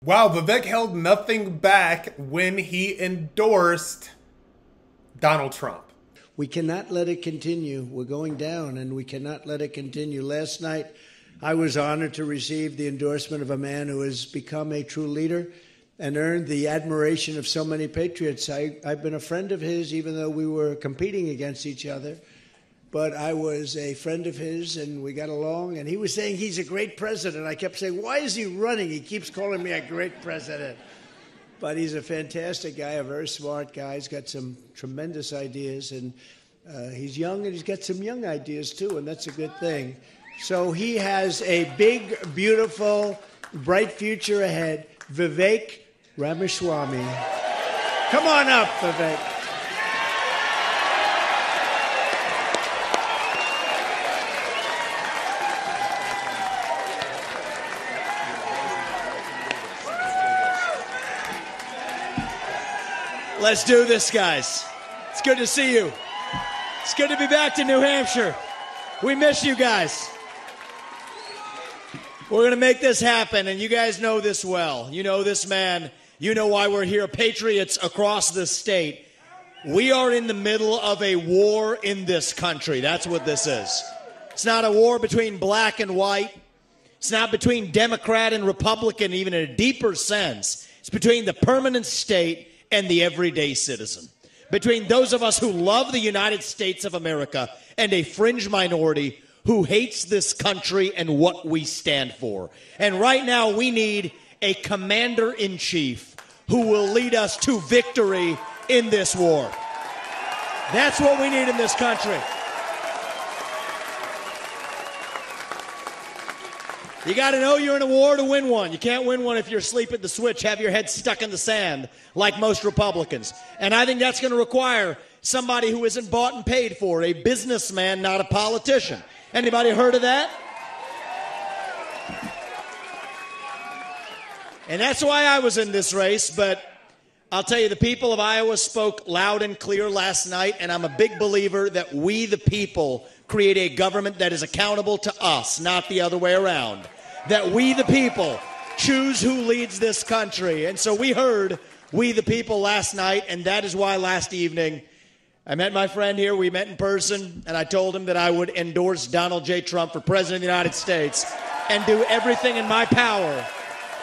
Wow, Vivek held nothing back when he endorsed Donald Trump. We cannot let it continue. We're going down, and we cannot let it continue. Last night, I was honored to receive the endorsement of a man who has become a true leader and earned the admiration of so many patriots. I've been a friend of his, even though we were competing against each other. But I was a friend of his, and we got along. And he was saying he's a great president. I kept saying, why is he running? He keeps calling me a great president. But he's a fantastic guy, a very smart guy. He's got some tremendous ideas. And he's young, and he's got some young ideas, too, and that's a good thing. So he has a big, beautiful, bright future ahead. Vivek Ramaswamy. Come on up, Vivek. Let's do this, guys. It's good to see you. It's good to be back to New Hampshire. We miss you guys. We're going to make this happen, and you guys know this well. You know this man. You know why we're here. Patriots across the state. We are in the middle of a war in this country. That's what this is. It's not a war between black and white. It's not between Democrat and Republican, even in a deeper sense. It's between the permanent state and the everyday citizen. Between those of us who love the United States of America and a fringe minority who hates this country and what we stand for. And right now we need a commander-in-chief who will lead us to victory in this war. That's what we need in this country. You got to know you're in a war to win one. You can't win one if you're asleep at the switch, have your head stuck in the sand like most Republicans. And I think that's going to require somebody who isn't bought and paid for, a businessman, not a politician. Anybody heard of that? And that's why I was in this race, but I'll tell you, the people of Iowa spoke loud and clear last night, and I'm a big believer that we, the people, create a government that is accountable to us, not the other way around. That we, the people, choose who leads this country. And so we heard we, the people, last night, and that is why last evening I met my friend here. We met in person, and I told him that I would endorse Donald J. Trump for President of the United States and do everything in my power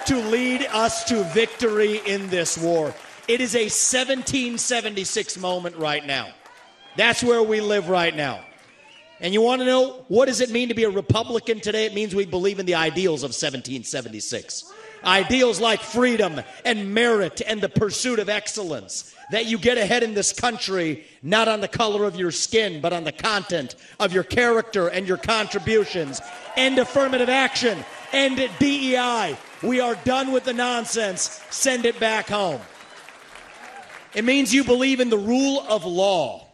to lead us to victory in this war. It is a 1776 moment right now. That's where we live right now. And you want to know, what does it mean to be a Republican today? It means we believe in the ideals of 1776. Ideals like freedom and merit and the pursuit of excellence. That you get ahead in this country, not on the color of your skin, but on the content of your character and your contributions. End affirmative action. End DEI. We are done with the nonsense. Send it back home. It means you believe in the rule of law.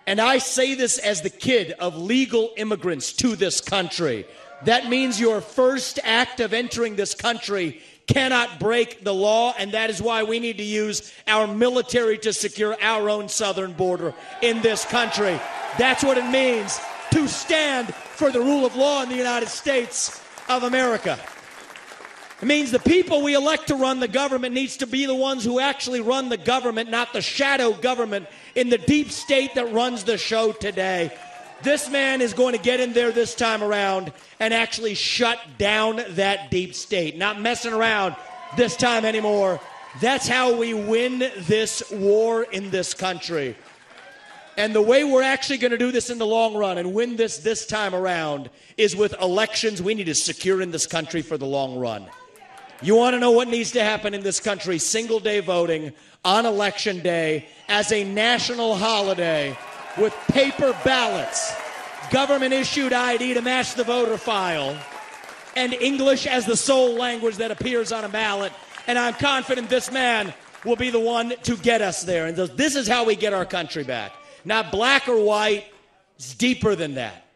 And I say this as the kid of legal immigrants to this country. That means your first act of entering this country cannot break the law, and that is why we need to use our military to secure our own southern border in this country. That's what it means to stand for the rule of law in the United States of America. It means the people we elect to run the government needs to be the ones who actually run the government, not the shadow government in the deep state that runs the show today. This man is going to get in there this time around and actually shut down that deep state. Not messing around this time anymore. That's how we win this war in this country. And the way we're actually going to do this in the long run and win this time around is with elections we need to secure in this country for the long run. You want to know what needs to happen in this country? Single-day voting on Election Day as a national holiday with paper ballots, government-issued ID to match the voter file, and English as the sole language that appears on a ballot. And I'm confident this man will be the one to get us there. And this is how we get our country back. Not black or white. It's deeper than that.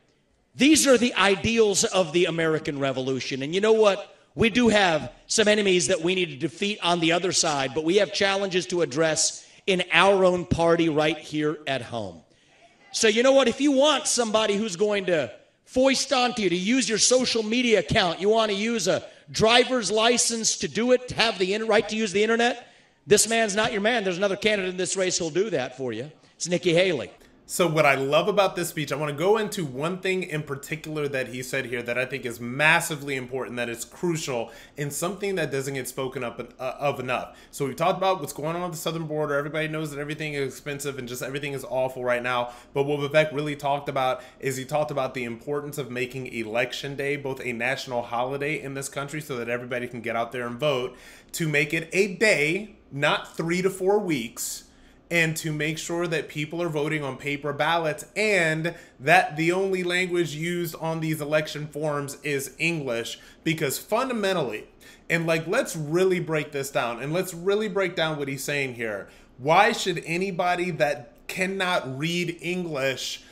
These are the ideals of the American Revolution. And you know what? We do have some enemies that we need to defeat on the other side, but we have challenges to address in our own party right here at home. So you know what? If you want somebody who's going to foist onto you to use your social media account, you want to use a driver's license to do it, to have the right to use the internet, this man's not your man. There's another candidate in this race who'll do that for you. It's Nikki Haley. So what I love about this speech, I want to go into one thing in particular that he said here that I think is massively important, that is crucial, and something that doesn't get spoken up of enough. So we talked about what's going on the southern border. Everybody knows that everything is expensive and just everything is awful right now. But what Vivek really talked about is he talked about the importance of making Election Day both a national holiday in this country so that everybody can get out there and vote, to make it a day, not 3 to 4 weeks, and to make sure that people are voting on paper ballots and that the only language used on these election forms is English. Because fundamentally, and like, let's really break this down and let's really break down what he's saying here. Why should anybody that cannot read English,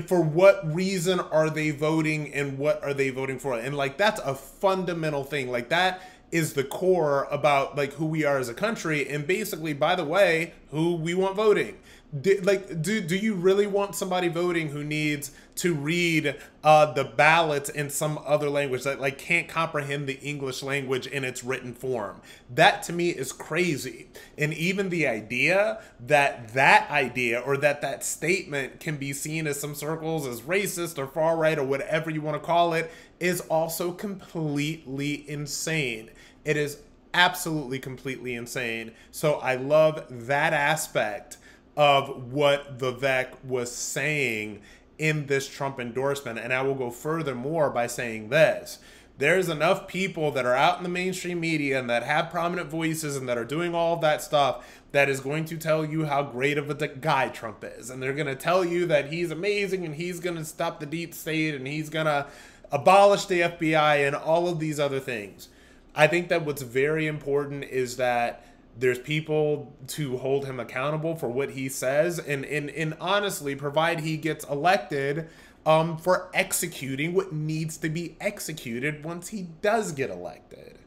for what reason are they voting and what are they voting for? And like, that's a fundamental thing. Like, that is the core about like who we are as a country, and basically, by the way, who we want voting. Do you really want somebody voting who needs to read the ballots in some other language, that like can't comprehend the English language in its written form? That to me is crazy. And even the idea that that statement can be seen as some circles as racist or far right or whatever you want to call it is also completely insane. It is absolutely completely insane. So I love that aspect of what Vivek was saying in this Trump endorsement. And I will go furthermore by saying this. There's enough people that are out in the mainstream media and that have prominent voices and that are doing all of that stuff that is going to tell you how great of a guy Trump is. And they're going to tell you that he's amazing and he's going to stop the deep state and he's going to abolish the FBI and all of these other things. I think that what's very important is that there's people to hold him accountable for what he says and honestly, provide he gets elected, for executing what needs to be executed once he does get elected.